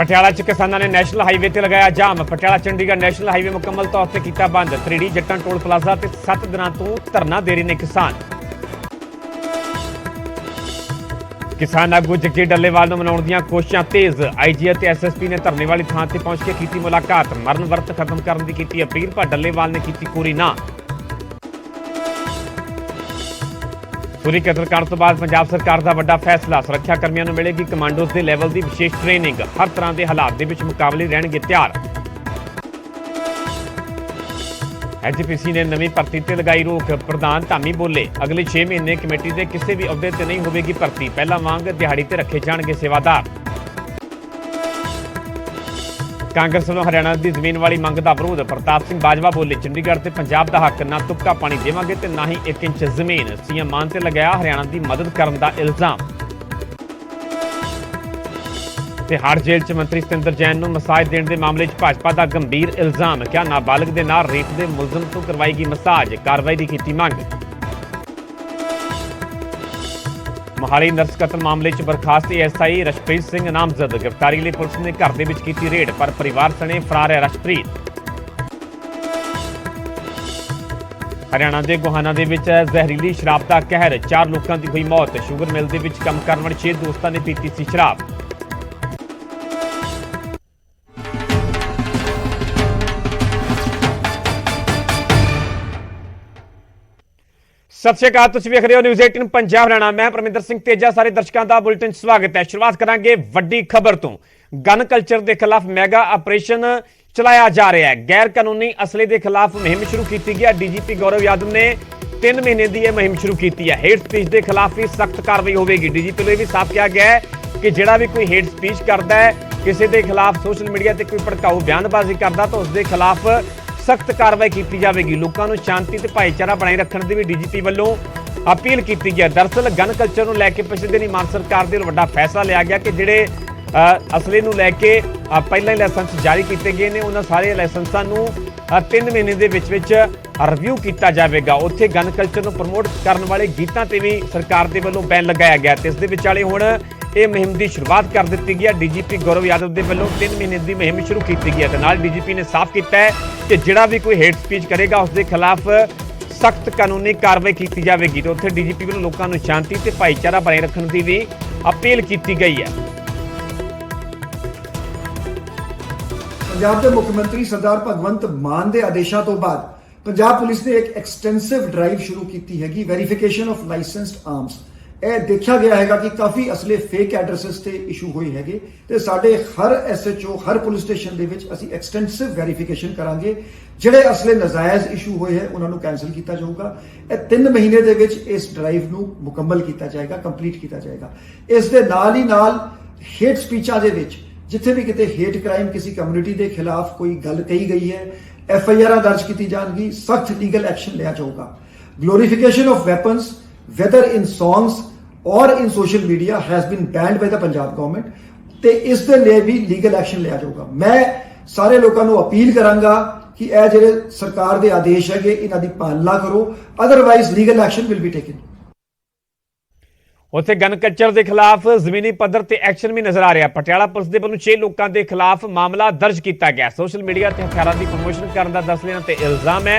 ਪਟਿਆਲਾ ਚ ਕਿਸਾਨਾਂ ਨੇ ਨੈਸ਼ਨਲ ਹਾਈਵੇ ਤੇ ਲਗਾਇਆ ਜਾਮ। ਪਟਿਆਲਾ ਚੰਡੀਗੜ੍ਹ ਨੈਸ਼ਨਲ ਹਾਈਵੇ ਮੁਕੰਮਲ ਤੌਰ ਤੇ ਕੀਤਾ ਬੰਦ। ਤ੍ਰਿੜੀ ਜੱਟਾਂ ਟੋਲ ਪਲਾਜ਼ਾ ਤੇ 7 ਦਿਨਾਂ ਤੋਂ ਧਰਨਾ ਦੇ ਰਹੇ ਨੇ ਕਿਸਾਨ। ਕਿਸਾਨ ਆਗੂ ਜਗਜੀਤ ਡੱਲੇਵਾਲ ਨੂੰ ਮਨਾਉਣ ਦੀਆਂ ਕੋਸ਼ਿਸ਼ਾਂ ਤੇਜ਼। ਆਈਜੀ ਅਤੇ ਐਸਐਸਪੀ ਨੇ ਧਰਨੇ ਵਾਲੀ ਥਾਂ ਤੇ ਪਹੁੰਚ ਕੇ ਕੀਤੀ ਮੁਲਾਕਾਤ। ਮਰਨ ਵਰਤ ਖਤਮ ਕਰਨ ਦੀ ਕੀਤੀ ਅਪੀਲ, ਪਰ ਡੱਲੇਵਾਲ ਨੇ ਕੀਤੀ ਪੂਰੀ ਨਾ। ਸੂਰੀ ਕਤਲ ਕਾਂਡ ਤੋਂ ਬਾਅਦ ਪੰਜਾਬ ਸਰਕਾਰ ਦਾ ਵੱਡਾ ਫੈਸਲਾ। ਸੁਰੱਖਿਆ ਕਰਮੀਆਂ ਨੂੰ ਮਿਲੇਗੀ ਕਮਾਂਡੋਜ਼ ਦੇ ਲੈਵਲ ਦੀ ਵਿਸ਼ੇਸ਼ ਟ੍ਰੇਨਿੰਗ। ਹਰ ਤਰ੍ਹਾਂ ਦੇ ਹਾਲਾਤ ਦੇ ਵਿੱਚ ਮੁਕਾਬਲੇ ਰਹਿਣਗੇ ਤਿਆਰ। ਐਚਪੀਸੀ ਨੇ ਨਵੀਂ ਭਰਤੀ ਤੇ ਲਗਾਈ ਰੋਕ। ਪ੍ਰਧਾਨ ਧਾਮੀ ਬੋਲੇ, ਅਗਲੇ 6 ਮਹੀਨੇ ਕਮੇਟੀ ਦੇ ਕਿਸੇ ਵੀ ਅਹੁਦੇ ਤੇ ਨਹੀਂ ਹੋਵੇਗੀ ਭਰਤੀ। ਪਹਿਲਾਂ ਵਾਂਗ ਦਿਹਾੜੀ ਤੇ ਰੱਖੇ ਜਾਣਗੇ ਸੇਵਾਦਾਰ। ਕਾਂਗਰਸ ਵੱਲੋਂ ਹਰਿਆਣਾ ਦੀ ਜ਼ਮੀਨ ਵਾਲੀ ਮੰਗ ਦਾ ਵਿਰੋਧ। ਪ੍ਰਤਾਪ ਸਿੰਘ ਬਾਜਵਾ ਬੋਲੇ, ਚੰਡੀਗੜ੍ਹ ਤੇ ਪੰਜਾਬ ਦਾ ਹੱਕ, ਨਾ ਤੁਪਕਾ ਪਾਣੀ ਦੇਵਾਂਗੇ ਤੇ ਨਾ ਹੀ 1 ਇੰਚ ਜ਼ਮੀਨ। ਸੀਐਮ ਮਾਨ ਤੇ ਲਗਾਇਆ ਹਰਿਆਣਾ ਦੀ ਮਦਦ ਕਰਨ ਦਾ ਇਲਜ਼ਾਮ। ਤਿਹਾੜ ਜੇਲ੍ਹ 'ਚ ਮੰਤਰੀ ਸਤਿੰਦਰ ਜੈਨ ਨੂੰ ਮਸਾਜ ਦੇਣ ਦੇ ਮਾਮਲੇ 'ਚ ਭਾਜਪਾ ਦਾ ਗੰਭੀਰ ਇਲਜ਼ਾਮ। ਕਿਹਾ ਨਾਬਾਲਗ ਦੇ ਨਾਲ ਰੇਪ ਦੇ ਮੁਲਜ਼ਮ ਤੋਂ ਕਰਵਾਏਗੀ ਮਸਾਜ। ਕਾਰਵਾਈ ਦੀ ਕੀਤੀ ਮੰਗ। ਮੋਹਾਲੀ ਨਰਸ ਕਤਲ ਮਾਮਲੇ 'ਚ ਬਰਖਾਸਤ ਐਸਆਈ ਰਸ਼ਪ੍ਰੀਤ ਸਿੰਘ ਨਾਮਜ਼ਦ। ਗ੍ਰਿਫਤਾਰੀ ਲਈ ਪੁਲਿਸ ਨੇ ਘਰ ਦੇ ਵਿੱਚ ਕੀਤੀ ਰੇਡ, ਪਰ ਪਰਿਵਾਰ ਸਣੇ ਫਰਾਰ ਹੈ ਰਸ਼ਪ੍ਰੀਤ। ਹਰਿਆਣਾ ਦੇ ਗੋਹਾਨਾ ਦੇ ਵਿੱਚ ਜ਼ਹਿਰੀਲੀ ਸ਼ਰਾਬ ਦਾ ਕਹਿਰ। 4 ਲੋਕਾਂ ਦੀ ਹੋਈ ਮੌਤ। ਸ਼ੂਗਰ ਮਿਲ ਦੇ ਵਿੱਚ ਕੰਮ ਕਰਨ ਵਾਲੇ 6 ਦੋਸਤਾਂ ਨੇ ਪੀਤੀ ਸੀ ਸ਼ਰਾਬ। ਸਤਿ ਸ਼੍ਰੀ ਅਕਾਲ, ਤੁਸੀਂ ਵੇਖ ਰਹੇ ਹੋ ਨਿਊਜ਼ 18 ਪੰਜਾਬ ਹਰਿਆਣਾ। ਮੈਂ ਪਰਮਿੰਦਰ ਸਿੰਘ ਤੇਜਾ। ਸਾਰੇ ਦਰਸ਼ਕਾਂ ਦਾ ਬੁਲੇਟਿਨ 'ਚ ਸਵਾਗਤ ਹੈ। ਸ਼ੁਰੂਆਤ ਕਰਾਂਗੇ ਵੱਡੀ ਖਬਰ ਤੋਂ। ਗਨ ਕਲਚਰ ਦੇ ਖਿਲਾਫ ਮੈਗਾ ਆਪਰੇਸ਼ਨ ਚਲਾਇਆ ਜਾ ਰਿਹਾ ਹੈ। ਗੈਰ ਕਾਨੂੰਨੀ ਅਸਲੇ ਦੇ ਖਿਲਾਫ ਮੁਹਿੰਮ ਸ਼ੁਰੂ ਕੀਤੀ ਗਈ ਹੈ। ਡੀਜੀਪੀ ਗੌਰਵ ਯਾਦਵ ਨੇ 3 ਮਹੀਨੇ ਦੀ ਇਹ ਮੁਹਿੰਮ ਸ਼ੁਰੂ ਕੀਤੀ ਹੈ। ਹੇਟ ਸਪੀਚ ਦੇ ਖਿਲਾਫ ਵੀ ਸਖਤ ਕਾਰਵਾਈ ਹੋਵੇਗੀ। ਡੀਜੀਪੀ ਨੂੰ ਇਹ ਵੀ ਸਾਫ਼ ਕਿਹਾ ਗਿਆ ਹੈ ਕਿ ਜਿਹੜਾ ਵੀ ਕੋਈ ਹੇਟ ਸਪੀਚ ਕਰਦਾ ਹੈ, ਕਿਸੇ ਦੇ ਖਿਲਾਫ ਸੋਸ਼ਲ ਮੀਡੀਆ ਤੇ ਕੋਈ ਭੜਕਾਊ ਬਿਆਨਬਾਜ਼ੀ ਕਰਦਾ, ਤਾਂ ਉਸ ਦੇ ਖਿਲਾਫ ਸਖਤ ਕਾਰਵਾਈ ਕੀਤੀ ਜਾਵੇਗੀ। ਲੋਕਾਂ ਨੂੰ ਸ਼ਾਂਤੀ ਤੇ ਭਾਈਚਾਰਾ ਬਣਾਈ ਰੱਖਣ ਦੀ ਵੀ ਡੀਜੀਪੀ ਵੱਲੋਂ ਅਪੀਲ ਕੀਤੀ ਗਈ ਹੈ। ਦਰਅਸਲ ਗਨ ਕਲਚਰ ਨੂੰ ਲੈ ਕੇ ਪਿਛਲੇ ਦਿਨੀ ਮਾਨ ਸਰਕਾਰ ਦੇ ਵੱਡਾ ਫੈਸਲਾ ਲਿਆ ਗਿਆ ਕਿ ਜਿਹੜੇ ਅਸਲੇ ਨੂੰ ਲੈ ਕੇ ਪਹਿਲਾਂ ਹੀ ਲਾਇਸੈਂਸ ਜਾਰੀ ਕੀਤੇ ਗਏ ਨੇ, ਉਹਨਾਂ ਸਾਰੇ ਲਾਇਸੈਂਸਾਂ ਨੂੰ 3 ਮਹੀਨੇ ਦੇ ਵਿੱਚ ਰਿਵਿਊ ਕੀਤਾ ਜਾਵੇਗਾ। ਉੱਥੇ ਗਨ ਕਲਚਰ ਨੂੰ ਪ੍ਰਮੋਟ ਕਰਨ ਵਾਲੇ ਗੀਤਾਂ ਤੇ ਵੀ ਸਰਕਾਰ ਦੇ ਵੱਲੋਂ ਬੈਨ ਲਗਾਇਆ ਗਿਆ ਤੇ ਇਸ ਦੇ ਵਿਚਾਲੇ ਹੁਣ ਇਹ ਮੁਹਿੰਮ ਦੀ ਸ਼ੁਰੂਆਤ ਕਰ ਦਿੱਤੀ ਗਈ ਹੈ। ਡੀਜੀਪੀ ਗੌਰਵ ਯਾਦਵ ਦੇ ਵੱਲੋਂ 3 ਮਹੀਨੇ ਦੀ ਮੁਹਿੰਮ ਸ਼ੁਰੂ ਕੀਤੀ ਗਈ ਹੈ ਤੇ ਨਾਲ ਡੀਜੀਪੀ ਨੇ ਸਾਫ਼ ਕੀਤਾ ਹੈ ਕਿ ਜਿਹੜਾ ਵੀ ਕੋਈ ਹੇਟ ਸਪੀਚ ਕਰੇਗਾ ਉਸ ਦੇ ਖਿਲਾਫ ਸਖਤ ਕਾਨੂੰਨੀ ਕਾਰਵਾਈ ਕੀਤੀ ਜਾਵੇਗੀ। ਤੇ ਉੱਥੇ ਡੀਜੀਪੀ ਵੱਲੋਂ ਲੋਕਾਂ ਨੂੰ ਸ਼ਾਂਤੀ ਤੇ ਭਾਈਚਾਰਾ ਬਣਾਈ ਰੱਖਣ ਦੀ ਵੀ ਅਪੀਲ ਕੀਤੀ ਗਈ ਹੈ। ਪੰਜਾਬ ਦੇ ਮੁੱਖ ਮੰਤਰੀ ਸਰਦਾਰ ਭਗਵੰਤ ਮਾਨ ਦੇ ਆਦੇਸ਼ਾਂ ਤੋਂ ਬਾਅਦ ਪੰਜਾਬ ਪੁਲਿਸ ਨੇ ਇੱਕ ਐਕਸਟੈਂਸਿਵ ਡਰਾਈਵ ਸ਼ੁਰੂ ਕੀਤੀ ਹੈਗੀ, ਵੈਰੀਫਿਕੇਸ਼ਨ ਆਫ ਲਾਇਸੈਂਸਡ ਆਰਮਸ। ਇਹ ਦੇਖਿਆ ਗਿਆ ਹੈਗਾ ਕਿ ਕਾਫੀ ਅਸਲੇ ਫੇਕ ਐਡਰੈਸਸ ਤੇ ਇਸ਼ੂ ਹੋਏ ਹੈਗੇ ਤੇ ਸਾਡੇ ਹਰ ਐਸਐਚਓ ਹਰ ਪੁਲਿਸ ਸਟੇਸ਼ਨ ਦੇ ਵਿੱਚ ਅਸੀਂ ਐਕਸਟੈਂਸਿਵ ਵੈਰੀਫਿਕੇਸ਼ਨ ਕਰਾਂਗੇ। ਜਿਹੜੇ ਅਸਲੇ ਨਜਾਇਜ਼ ਇਸ਼ੂ ਹੋਏ ਹੈ ਉਹਨਾਂ ਨੂੰ ਕੈਂਸਲ ਕੀਤਾ ਜਾਊਗਾ। ਇਹ 3 ਮਹੀਨੇ ਦੇ ਵਿੱਚ ਇਸ ਡਰਾਈਵ ਨੂੰ ਮੁਕੰਮਲ ਕੀਤਾ ਜਾਏਗਾ, ਕੰਪਲੀਟ ਕੀਤਾ ਜਾਏਗਾ। ਇਸ ਦੇ ਨਾਲ ਹੀ ਨਾਲ ਹੇਟ ਸਪੀਚਾਂ ਦੇ ਵਿੱਚ ਜਿੱਥੇ ਵੀ ਕਿਤੇ ਹੇਟ ਕ੍ਰਾਈਮ ਕਿਸੇ ਕਮਿਊਨਿਟੀ ਦੇ ਖਿਲਾਫ ਕੋਈ ਗੱਲ ਕਹੀ ਗਈ ਹੈ, ਐਫਆਈਆਰ ਦਰਜ ਕੀਤੀ ਜਾਣਗੀ, ਸਖਤ ਲੀਗਲ ਐਕਸ਼ਨ ਲਿਆ ਜਾਊਗਾ। Glorification of weapons whether in songs or in social media has been banned by the Punjab government ਤੇ ਇਸ ਦੇ ਲਈ ਵੀ ਲੀਗਲ ਐਕਸ਼ਨ ਲਿਆ ਜਾਊਗਾ। ਮੈਂ ਸਾਰੇ ਲੋਕਾਂ ਨੂੰ ਅਪੀਲ ਕਰਾਂਗਾ ਕਿ ਇਹ ਜਿਹੜੇ ਸਰਕਾਰ ਦੇ ਆਦੇਸ਼ ਹੈਗੇ ਇਹਨਾਂ ਦੀ ਪਾਲਣਾ ਕਰੋ, otherwise legal action will be taken. ਉੱਥੇ ਗਨ ਕਲਚਰ ਦੇ ਖਿਲਾਫ ਜ਼ਮੀਨੀ ਪੱਧਰ ਤੇ ਐਕਸ਼ਨ ਵੀ ਨਜ਼ਰ ਆ ਰਿਹਾ। ਪਟਿਆਲਾ ਪੁਲਿਸ ਦੇ ਵੱਲੋਂ 6 ਲੋਕਾਂ ਦੇ ਖਿਲਾਫ ਮਾਮਲਾ ਦਰਜ ਕੀਤਾ ਗਿਆ। ਸੋਸ਼ਲ ਮੀਡੀਆ ਤੇ ਹਥਿਆਰਾਂ ਦੀ ਪ੍ਰਮੋਸ਼ਨ ਕਰਨ ਦਾ ਦੱਸ ਲੈਣ ਤੇ ਇਲਜ਼ਾਮ ਹੈ।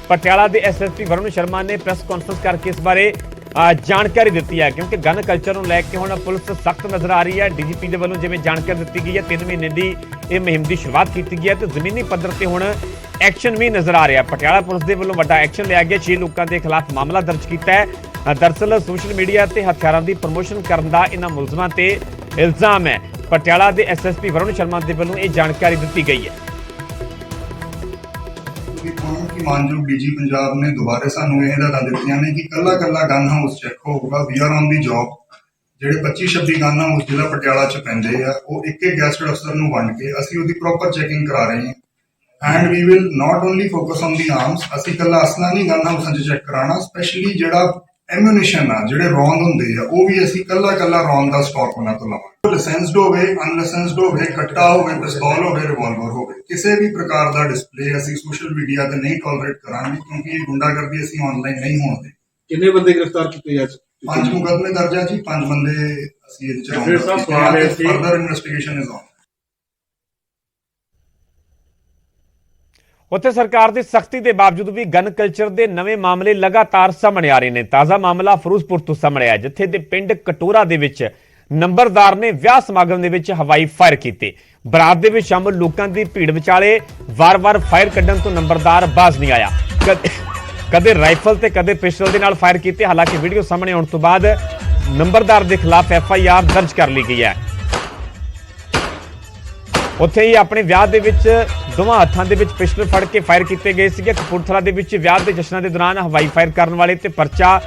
ਪਟਿਆਲਾ ਦੇ ਐਸਐਸਪੀ ਵਰੁਣ ਸ਼ਰਮਾ ਨੇ ਪ੍ਰੈਸ ਕਾਨਫਰੰਸ ਕਰਕੇ ਇਸ ਬਾਰੇ ਜਾਣਕਾਰੀ ਦਿੱਤੀ ਹੈ ਕਿਉਂਕਿ ਗਨ ਕਲਚਰ ਨੂੰ ਲੈ ਕੇ ਹੁਣ ਪੁਲਿਸ ਸਖਤ ਨਜ਼ਰ ਆ ਰਹੀ ਹੈ। ਡੀਜੀਪੀ ਦੇ ਵੱਲੋਂ ਜਿਵੇਂ ਜਾਣਕਾਰੀ ਦਿੱਤੀ ਗਈ ਹੈ 3 ਮਹੀਨੇ ਦੀ ਇਹ ਮੁਹਿੰਮ ਦੀ ਸ਼ੁਰੂਆਤ ਕੀਤੀ ਗਈ ਹੈ ਤੇ ਜ਼ਮੀਨੀ ਪੱਧਰ ਤੇ ਹੁਣ ਐਕਸ਼ਨ ਵੀ ਨਜ਼ਰ ਆ ਰਿਹਾ। ਪਟਿਆਲਾ ਪੁਲਿਸ ਦੇ ਵੱਲੋਂ ਵੱਡਾ ਐਕਸ਼ਨ ਲਿਆ ਗਿਆ। 6 ਲੋਕਾਂ ਦੇ ਖਿਲਾਫ ਮਾਮਲਾ ਦਰਜ ਕੀਤਾ ਹੈ। ਦਰਅਸਲ ਸੋਸ਼ਲ ਮੀਡੀਆ ਤੇ ਹਥਿਆਰਾਂ ਦੀ ਪ੍ਰਮੋਸ਼ਨ ਕਰਨ ਦਾ ਇਹਨਾਂ ਮੁਲਜ਼ਮਾਂ ਤੇ ਇਲਜ਼ਾਮ ਹੈ। ਪਟਿਆਲਾ ਦੇ ਐਸਐਸਪੀ ਵਰੁਣ ਸ਼ਰਮਾ ਦੇ ਵੱਲੋਂ ਇਹ ਜਾਣਕਾਰੀ ਦਿੱਤੀ ਗਈ ਹੈ। ਮਾਨਯੋਗ ਡੀਜੀ ਪੰਜਾਬ ਨੇ ਦੁਬਾਰੇ ਸਾਨੂੰ ਇਹ ਹਦਾਇਤਾਂ ਦਿੱਤੀਆਂ ਨੇ ਕਿ ਕੱਲਾ ਗਨ ਹਾਊਸ ਚੈੱਕ ਹੋਊਗਾ। We are on the job. ਜਿਹੜੇ 25-26 ਗਨ ਹਾਊਸ ਜ਼ਿਲ੍ਹਾ ਪਟਿਆਲਾ 'ਚ ਪੈਂਦੇ ਆ ਉਹ ਇੱਕ ਗੈਸਟਡ ਅਫਸਰ ਨੂੰ ਵੰਡ ਕੇ ਅਸੀਂ ਉਹਦੀ ਪ੍ਰੋਪਰ ਚੈਕਿੰਗ ਕਰਾ ਰਹੇ ਹਾਂ। And we will not only focus on the arms. ਅਸੀਂ ਕੱਲਾ ਅਸਲਾ ਨਹੀਂ ਗਨ ਹਾਊਸਾਂ 'ਚ ਚੈੱਕ ਕਰਾਉਣਾ, ਸਪੈਸ਼ਲੀ ਜਿਹੜਾ ਐਮੂਨੀਸ਼ਨ ਆ, ਜਿਹੜੇ ਰੌਂਦ ਹੁੰਦੇ ਆ, ਉਹ ਵੀ ਅਸੀਂ ਕੱਲਾ ਰੌਂਦ ਦਾ ਸਟਾਕ ਉਹਨਾਂ ਤੋਂ ਲਵਾਂਗੇ। ਲਾਇਸੈਂਸਡ ਹੋਵੇ, ਅਨਲਾਇਸੈਂਸਡ ਹੋਵੇ, ਕੱਟਾ ਹੋਵੇ, ਪਿਸਤੌਲ ਹੋਵੇ, ਰਿਵਾਲਵਰ ਹੋਵੇ, ਕਿਸੇ ਵੀ ਪ੍ਰਕਾਰ ਦਾ ਡਿਸਪਲੇ ਅਸੀਂ ਸੋਸ਼ਲ ਮੀਡੀਆ ਤੇ ਨਹੀਂ ਟੋਲਰੇਟ ਕਰਾਂਗੇ ਕਿਉਂਕਿ ਇਹ ਗੁੰਡਾਗਰਦੀ ਅਸੀਂ ਆਨਲਾਈਨ ਨਹੀਂ ਹੋਣ ਦੇ। ਕਿੰਨੇ ਬੰਦੇ ਗ੍ਰਿਫਤਾਰ ਕੀਤੇ ਜਾ ਚੁੱਕੇ? 5 ਮੁਕੱਦਮੇ ਦਰਜ ਆ ਜੀ। 5 ਬੰਦੇ ਅਸੀਂ ਇਹਦੇ ਚ ਫਰਦਰ ਇਨਵੈਸਟੀਗੇਸ਼ਨ ਇਜ਼ ਔਨ। ਉੱਥੇ ਸਰਕਾਰ ਦੀ ਸਖਤੀ ਦੇ ਬਾਵਜੂਦ ਵੀ ਗਨ ਕਲਚਰ ਦੇ ਨਵੇਂ ਮਾਮਲੇ ਲਗਾਤਾਰ ਸਾਹਮਣੇ ਆ ਰਹੇ ਨੇ। ਤਾਜ਼ਾ ਮਾਮਲਾ ਫਿਰੋਜ਼ਪੁਰ ਤੋਂ ਸਾਹਮਣੇ ਆਇਆ, ਜਿੱਥੇ ਦੇ ਪਿੰਡ ਕਟੋਰਾ ਦੇ ਵਿੱਚ ਨੰਬਰਦਾਰ ਨੇ ਵਿਆਹ ਸਮਾਗਮ ਦੇ ਵਿੱਚ ਹਵਾਈ ਫਾਇਰ ਕੀਤੇ। ਬਰਾਤ ਦੇ ਵਿੱਚ ਸ਼ਾਮਲ ਲੋਕਾਂ ਦੀ ਭੀੜ ਵਿਚਾਲੇ ਵਾਰ-ਵਾਰ ਫਾਇਰ ਕੱਢਣ ਤੋਂ ਨੰਬਰਦਾਰ ਬਾਜ਼ ਨਹੀਂ ਆਇਆ। ਕਦੇ ਰਾਈਫਲ ਤੇ ਕਦੇ ਪਿਸਟਲ ਦੇ ਨਾਲ ਫਾਇਰ ਕੀਤੇ। ਹਾਲਾਂਕਿ ਵੀਡੀਓ ਸਾਹਮਣੇ ਆਉਣ ਤੋਂ ਬਾਅਦ ਨੰਬਰਦਾਰ ਦੇ ਖਿਲਾਫ FIR ਦਰਜ ਕਰ ਲਈ ਗਈ ਹੈ। ਉੱਥੇ ਹੀ ਆਪਣੇ ਵਿਆਹ ਦੇ ਵਿੱਚ ਦੋਵਾਂ ਹੱਥਾਂ ਦੇ ਵਿੱਚ ਪਿਸਟਲ ਫੜ ਕੇ ਫਾਇਰ ਕੀਤੇ ਗਏ ਸੀਗੇ। ਕਪੂਰਥਲਾ ਦੇ ਵਿੱਚ ਵਿਆਹ ਦੇ ਜਸ਼ਨਾਂ ਦੇ ਦੌਰਾਨ ਹਵਾਈ ਫਾਇਰ ਕਰਨ ਵਾਲੇ ਤੇ ਪਰਚਾ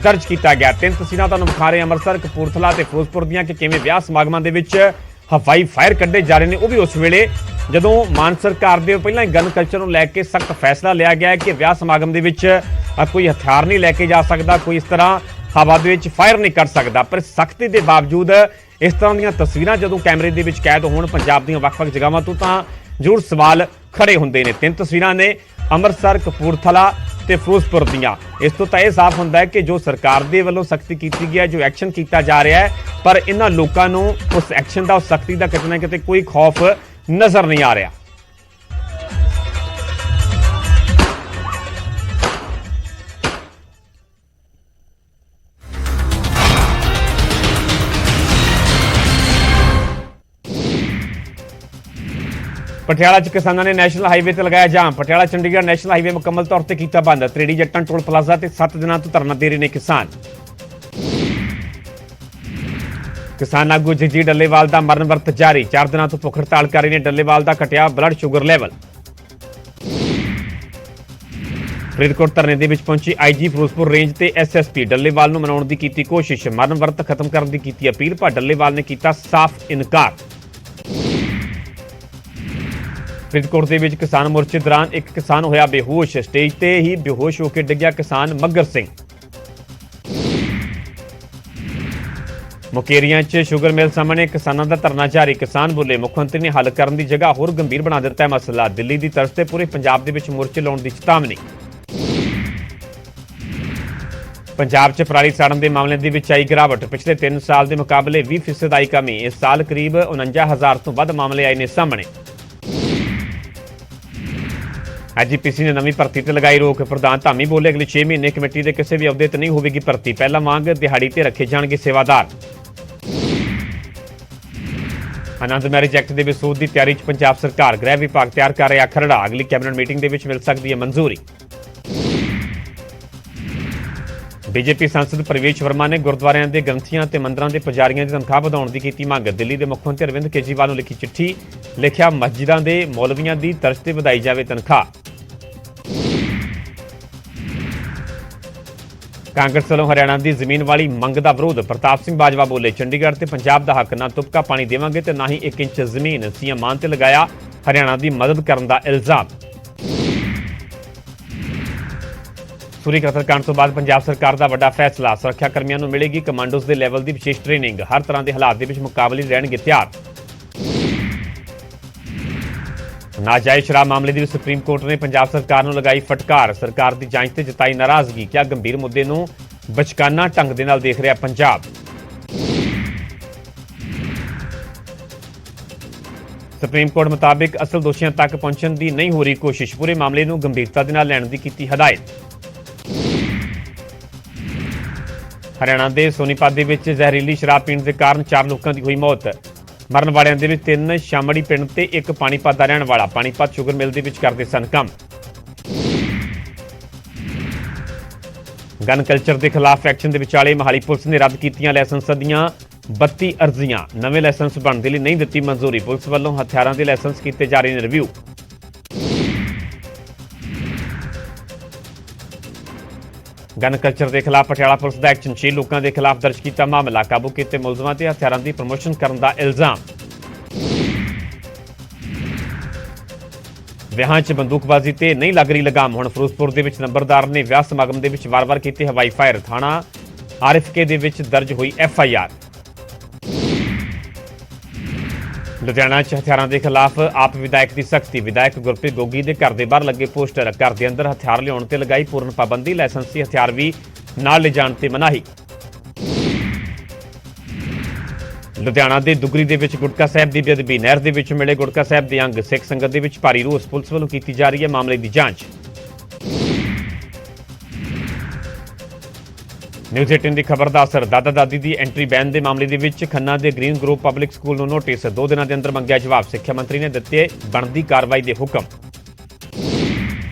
ਦਰਜ ਕੀਤਾ ਗਿਆ। 3 ਤਸਵੀਰਾਂ ਤੁਹਾਨੂੰ ਵਿਖਾ ਰਹੇ ਅੰਮ੍ਰਿਤਸਰ, ਕਪੂਰਥਲਾ ਤੇ ਫਿਰੋਜ਼ਪੁਰ ਦੀਆਂ ਕਿ ਕਿਵੇਂ ਵਿਆਹ ਸਮਾਗਮਾਂ ਦੇ ਵਿੱਚ ਹਵਾਈ ਫਾਇਰ ਕੱਢੇ ਜਾ ਰਹੇ ਨੇ। ਉਹ ਵੀ ਉਸ ਵੇਲੇ ਜਦੋਂ ਮਾਨ ਸਰਕਾਰ ਦੇ ਪਹਿਲਾਂ ਹੀ ਗਨ ਕਲਚਰ ਨੂੰ ਲੈ ਕੇ ਸਖਤ ਫੈਸਲਾ ਲਿਆ ਗਿਆ ਹੈ ਕਿ ਵਿਆਹ ਸਮਾਗਮ ਦੇ ਵਿੱਚ ਕੋਈ ਹਥਿਆਰ ਨਹੀਂ ਲੈ ਕੇ ਜਾ ਸਕਦਾ, ਕੋਈ ਇਸ ਤਰ੍ਹਾਂ ਹਵਾ ਦੇ ਵਿੱਚ ਫਾਇਰ ਨਹੀਂ ਕਰ ਸਕਦਾ। ਪਰ ਸਖਤੀ ਦੇ ਬਾਵਜੂਦ ਇਸ ਤਰ੍ਹਾਂ ਦੀਆਂ ਤਸਵੀਰਾਂ ਜਦੋਂ ਕੈਮਰੇ ਦੇ ਵਿੱਚ ਕੈਦ ਹੋਣ ਪੰਜਾਬ ਦੀਆਂ ਵੱਖ-ਵੱਖ ਜਗ੍ਹਾਵਾਂ ਤੋਂ ਤਾਂ ਜ਼ਰੂਰ ਸਵਾਲ ਖੜੇ ਹੁੰਦੇ ਨੇ। 3 ਤਸਵੀਰਾਂ ਨੇ ਅੰਮ੍ਰਿਤਸਰ, ਕਪੂਰਥਲਾ ਤੇ ਫਿਰੋਜ਼ਪੁਰ ਦੀਆਂ। ਇਸ ਤੋਂ ਤਾਂ ਇਹ ਸਾਫ਼ ਹੁੰਦਾ ਹੈ ਕਿ ਜੋ ਸਰਕਾਰ ਦੇ ਵੱਲੋਂ ਸਖਤੀ ਕੀਤੀ ਗਈ ਹੈ, ਜੋ ਐਕਸ਼ਨ ਕੀਤਾ ਜਾ ਰਿਹਾ ਹੈ, ਪਰ ਇਹਨਾਂ ਲੋਕਾਂ ਨੂੰ ਉਸ ਐਕਸ਼ਨ ਦਾ, ਉਸ ਸਖਤੀ ਦਾ ਕਿਤੇ ਨਾ ਕਿਤੇ ਕੋਈ ਖੌਫ ਨਜ਼ਰ ਨਹੀਂ ਆ ਰਿਹਾ। ਪਟਿਆਲਾ 'ਚ ਕਿਸਾਨਾਂ ਨੇ ਨੈਸ਼ਨਲ ਹਾਈਵੇ ਤੇ ਲਗਾਇਆ ਜਾਮ। ਪਟਿਆਲਾ ਚੰਡੀਗੜ੍ਹ ਨੈਸ਼ਨਲ ਹਾਈਵੇ ਮੁਕੰਮਲ ਤੌਰ ਤੇ ਕੀਤਾ ਬੰਦ। ਤ੍ਰਿੜੀ ਜੱਟਾਂ ਟੋਲ ਪਲਾਜ਼ਾ ਤੇ 7 ਦਿਨਾਂ ਤੋਂ ਧਰਨਾ ਦੇ ਰਹੇ ਨੇ ਕਿਸਾਨ। ਕਿਸਾਨ ਆਗੂ ਜੱਜੀ ਡੱਲੇਵਾਲ ਦਾ ਮਰਨ ਵਰਤ ਜਾਰੀ। 4 ਦਿਨਾਂ ਤੋਂ ਭੁੱਖ ਹੜਤਾਲ ਕਰ ਰਹੇ ਨੇ। ਡੱਲੇਵਾਲ ਦਾ ਘਟਿਆ ਬਲੱਡ ਸ਼ੂਗਰ ਲੈਵਲ। ਫਰੀਦਕੋਟ ਧਰਨੇ ਦੇ ਵਿੱਚ ਪਹੁੰਚੀ IG ਫਿਰੋਜ਼ਪੁਰ ਰੇਂਜ ਤੇ SSP। ਡੱਲੇਵਾਲ ਨੂੰ ਮਨਾਉਣ ਦੀ ਕੀਤੀ ਕੋਸ਼ਿਸ਼, ਮਰਨ ਵਰਤ ਖਤਮ ਕਰਨ ਦੀ ਕੀਤੀ ਅਪੀਲ, ਪਰ ਡੱਲੇਵਾਲ ਨੇ ਕੀਤਾ ਸਾਫ਼ ਇਨਕਾਰ। ਫਰੀਦਕੋਟ ਦੇ ਵਿੱਚ ਕਿਸਾਨ ਮੋਰਚੇ ਦੌਰਾਨ ਇੱਕ ਕਿਸਾਨ ਹੋਇਆ ਬੇਹੋਸ਼। ਸਟੇਜ ਤੇ ਹੀ ਬੇਹੋਸ਼ ਹੋ ਕੇ ਡਿੱਗਿਆ ਕਿਸਾਨ ਮੱਗਰ ਸਿੰਘ। ਮੁਕੇਰੀਆਂ 'ਚ ਸ਼ੂਗਰ ਮਿਲ ਸਾਹਮਣੇ ਕਿਸਾਨਾਂ ਦਾ ਧਰਨਾ ਜਾਰੀ। ਕਿਸਾਨ ਬੋਲੇ, ਮੁੱਖ ਮੰਤਰੀ ਨੇ ਹੱਲ ਕਰਨ ਦੀ ਜਗ੍ਹਾ ਹੋਰ ਗੰਭੀਰ ਬਣਾ ਦਿੱਤਾ ਹੈ ਮਸਲਾ। ਦਿੱਲੀ ਦੀ ਤਰਜ਼ ਤੇ ਪੂਰੇ ਪੰਜਾਬ ਦੇ ਵਿੱਚ ਮੋਰਚੇ ਲਾਉਣ ਦੀ ਚੇਤਾਵਨੀ। ਪੰਜਾਬ 'ਚ ਪਰਾਲੀ ਸਾੜਨ ਦੇ ਮਾਮਲਿਆਂ ਦੇ ਵਿੱਚ ਆਈ ਗਿਰਾਵਟ। ਪਿਛਲੇ 3 ਸਾਲ ਦੇ ਮੁਕਾਬਲੇ 20% ਆਈ ਕਮੀ। ਇਸ ਸਾਲ ਕਰੀਬ 49,000 ਤੋਂ ਵੱਧ ਮਾਮਲੇ ਆਏ ਨੇ ਸਾਹਮਣੇ। IGPC ਨੇ ਨਵੀਂ ਭਰਤੀ ਤੇ ਲਗਾਈ ਰੋਕ। ਪ੍ਰਧਾਨ ਧਾਮੀ ਬੋਲੇ, ਅਗਲੇ 6 ਮਹੀਨੇ ਕਮੇਟੀ ਦੇ ਕਿਸੇ ਵੀ ਅਹੁਦੇ ਤੇ ਨਹੀਂ ਹੋਵੇਗੀ ਭਰਤੀ। ਪਹਿਲਾਂ ਵਾਂਗ ਦਿਹਾੜੀ ਤੇ ਰੱਖੇ ਜਾਣਗੇ ਸੇਵਾਦਾਰ। ਆਨੰਦ ਮੈਰਿਜ ਐਕਟ ਦੇ ਵਿਸੋਧ ਦੀ ਤਿਆਰੀ 'ਚ ਪੰਜਾਬ ਸਰਕਾਰ। ਗ੍ਰਹਿ ਵਿਭਾਗ ਤਿਆਰ ਕਰ ਰਿਹਾ ਖਰੜਾ। ਅਗਲੀ ਕੈਬਨਿਟ ਮੀਟਿੰਗ ਦੇ ਵਿੱਚ ਮਿਲ ਸਕਦੀ ਹੈ ਮਨਜ਼ੂਰੀ। BJP ਸੰਸਦ ਪ੍ਰਵੇਸ਼ ਵਰਮਾ ਨੇ ਗੁਰਦੁਆਰਿਆਂ ਦੇ ਗ੍ਰੰਥੀਆਂ ਤੇ ਮੰਦਰਾਂ ਦੇ ਪੁਜਾਰੀਆਂ ਦੀ ਤਨਖਾਹ ਵਧਾਉਣ ਦੀ ਕੀਤੀ ਮੰਗ। ਦਿੱਲੀ ਦੇ ਮੁੱਖ ਮੰਤਰੀ ਅਰਵਿੰਦ ਕੇਜਰੀਵਾਲ ਨੂੰ ਲਿਖੀ ਚਿੱਠੀ। ਲਿਖਿਆ, ਮਸਜਿਦਾਂ ਦੇ ਮੌਲਵੀਆਂ ਦੀ ਤਰਜ਼ ਤੇ ਵਧਾਈ ਜਾਵੇ ਤਨਖਾਹ। ਕਾਂਗਰਸ ਵੱਲੋਂ ਹਰਿਆਣਾ ਦੀ ਜ਼ਮੀਨ ਵਾਲੀ ਮੰਗ ਦਾ ਵਿਰੋਧ। ਪ੍ਰਤਾਪ ਸਿੰਘ ਬਾਜਵਾ ਬੋਲੇ, ਚੰਡੀਗੜ੍ਹ ਤੇ ਪੰਜਾਬ ਦਾ ਹੱਕ, ਨਾ ਤੁਪਕਾ ਪਾਣੀ ਦੇਵਾਂਗੇ ਤੇ ਨਾ ਹੀ 1 ਇੰਚ ਜ਼ਮੀਨ। CM ਮਾਨ ਤੇ ਲਗਾਇਆ ਹਰਿਆਣਾ ਦੀ ਮਦਦ ਕਰਨ ਦਾ ਇਲਜ਼ਾਮ। ਸੂਰੀ ਕਤਲकांड ਤੋਂ ਬਾਅਦ ਪੰਜਾਬ ਸਰਕਾਰ ਦਾ ਵੱਡਾ ਫੈਸਲਾ। ਸੁਰੱਖਿਆ ਕਰਮੀਆਂ ਨੂੰ ਮਿਲੇਗੀ ਕਮਾਂਡੋਜ਼ ਦੇ ਲੈਵਲ ਦੀ ਵਿਸ਼ੇਸ਼ ਟ੍ਰੇਨਿੰਗ। ਹਰ ਤਰ੍ਹਾਂ ਦੇ ਹਾਲਾਤ ਦੇ ਵਿੱਚ ਮੁਕਾਬਲੇ ਰਹਿਣਗੇ ਤਿਆਰ। ਨਾਜਾਇਜ਼ ਸ਼ਰਾਬ ਮਾਮਲੇ ਦੀ ਸੁਪਰੀਮ ਕੋਰਟ ਨੇ ਪੰਜਾਬ ਸਰਕਾਰ ਨੂੰ ਲਗਾਈ ਫਟਕਾਰ। ਸਰਕਾਰ ਦੀ ਜਾਂਚ ਤੇ ਜਤਾਈ ਨਾਰਾਜ਼ਗੀ। ਕਿਹਾ, ਗੰਭੀਰ ਮੁੱਦੇ ਨੂੰ ਬਚਕਾਨਾ ਢੰਗ ਦੇ ਨਾਲ ਦੇਖ ਰਿਹਾ ਪੰਜਾਬ। ਸੁਪਰੀਮ ਕੋਰਟ ਮੁਤਾਬਿਕ ਅਸਲ ਦੋਸ਼ੀਆਂ ਤੱਕ ਪਹੁੰਚਣ ਦੀ ਨਹੀਂ ਹੋ ਰਹੀ ਕੋਸ਼ਿਸ਼। ਪੂਰੇ ਮਾਮਲੇ ਨੂੰ ਗੰਭੀਰਤਾ ਦੇ ਨਾਲ ਲੈਣ ਦੀ ਕੀਤੀ ਹਦਾਇਤ। ਹਰਿਆਣਾ ਦੇ ਸੋਨੀਪਤ ਦੇ ਵਿੱਚ ਜ਼ਹਿਰੀਲੀ ਸ਼ਰਾਬ ਪੀਣ ਦੇ ਕਾਰਨ 4 ਲੋਕਾਂ ਦੀ ਹੋਈ ਮੌਤ। ਮਰਨ ਵਾਲਿਆਂ ਦੇ ਵਿੱਚ 3 ਸ਼ਾਮੜੀ ਪਿੰਡ ਤੇ 1 ਪਾਣੀਪਤ ਦਾ ਰਹਿਣ ਵਾਲਾ। ਪਾਣੀਪਤ ਸ਼ੂਗਰ ਮਿਲ ਦੇ ਵਿੱਚ ਕਰਦੇ ਸਨ ਕੰਮ। ਗਨ ਕਲਚਰ ਦੇ ਖਿਲਾਫ ਐਕਸ਼ਨ ਦੇ ਵਿਚਾਲੇ ਮਹਾਲੀ ਪੁਲਿਸ ਨੇ ਰੱਦ ਕੀਤੀਆਂ ਲਾਇਸੈਂਸ ਦੀਆਂ 32 ਅਰਜ਼ੀਆਂ। ਨਵੇਂ ਲਾਇਸੈਂਸ ਬਣਨ ਦੇ ਲਈ ਨਹੀਂ ਦਿੱਤੀ ਮਨਜ਼ੂਰੀ। ਪੁਲਿਸ ਵੱਲੋਂ ਹਥਿਆਰਾਂ ਦੇ ਲਾਇਸੈਂਸ ਕੀਤੇ ਜਾ ਰਹੇ ਨੇ ਰਿਵਿਊ। ਗਨ ਕਲਚਰ ਦੇ ਖਿਲਾਫ ਪਟਿਆਲਾ ਪੁਲਿਸ ਦਾ ਐਕਸ਼ਨ। 6 ਲੋਕਾਂ ਦੇ ਖਿਲਾਫ ਦਰਜ ਕੀਤਾ ਮਾਮਲਾ। ਕਾਬੂ ਕੀਤੇ ਮੁਲਜ਼ਮਾਂ ਤੇ ਹਥਿਆਰਾਂ ਦੀ ਪ੍ਰਮੋਸ਼ਨ ਕਰਨ ਦਾ ਇਲਜ਼ਾਮ। ਵਿਆਹਾਂ 'ਚ ਬੰਦੂਕਬਾਜ਼ੀ ਤੇ ਨਹੀਂ ਲੱਗ ਰਹੀ ਲਗਾਮ। ਹੁਣ ਫਿਰੋਜ਼ਪੁਰ ਦੇ ਵਿੱਚ ਨੰਬਰਦਾਰ ਨੇ ਵਿਆਹ ਸਮਾਗਮ ਦੇ ਵਿੱਚ ਵਾਰ-ਵਾਰ ਕੀਤੇ ਹਵਾਈ ਫਾਇਰ। ਥਾਣਾ RFK ਦੇ ਵਿੱਚ ਦਰਜ ਹੋਈ FIR। ਲੁਧਿਆਣਾ 'ਚ ਹਥਿਆਰਾਂ ਦੇ ਖਿਲਾਫ ਆਪ ਵਿਧਾਇਕ ਦੀ ਸਖਤੀ। ਵਿਧਾਇਕ ਗੁਰਪ੍ਰੀਤ ਗੋਗੀ ਦੇ ਘਰ ਦੇ ਬਾਹਰ ਲੱਗੇ ਪੋਸਟਰ। ਘਰ ਦੇ ਅੰਦਰ ਹਥਿਆਰ ਲਿਆਉਣ ਤੇ ਲਗਾਈ ਪੂਰਨ ਪਾਬੰਦੀ। ਲਾਇਸੈਂਸੀ ਹਥਿਆਰ ਵੀ ਨਾਲ ਲਿਜਾਣ ਤੇ ਮਨਾਹੀ। ਲੁਧਿਆਣਾ ਦੇ ਦੁਗਰੀ ਦੇ ਵਿੱਚ ਗੁਟਕਾ ਸਾਹਿਬ ਦੀ ਬੇਅਦਬੀ, ਨਹਿਰ ਦੇ ਵਿੱਚ ਮਿਲੇ ਗੁਟਕਾ ਸਾਹਿਬ ਦੇ ਅੰਗ, ਸਿੱਖ ਸੰਗਤ ਦੇ ਵਿੱਚ ਭਾਰੀ ਰੋਸ, ਪੁਲਿਸ ਵੱਲੋਂ ਕੀਤੀ ਜਾ ਰਹੀ ਹੈ ਮਾਮਲੇ ਦੀ ਜਾਂਚ। ਨਿਊਜ਼ 18 ਦੀ ਖਬਰ ਦਾ ਅਸਰ, ਦਾਦਾ ਦਾਦੀ ਦੀ ਐਂਟਰੀ ਬੈਨ ਦੇ ਮਾਮਲੇ ਦੇ ਵਿੱਚ ਖੰਨਾ ਦੇ ਗ੍ਰੀਨ ਗਰੋਵ ਪਬਲਿਕ ਸਕੂਲ ਨੂੰ ਨੋਟਿਸ, 2 ਦਿਨਾਂ ਦੇ ਅੰਦਰ ਮੰਗਿਆ ਜਵਾਬ, ਸਿੱਖਿਆ ਮੰਤਰੀ ਨੇ ਦਿੱਤੇ ਬਣਦੀ ਕਾਰਵਾਈ ਦੇ ਹੁਕਮ।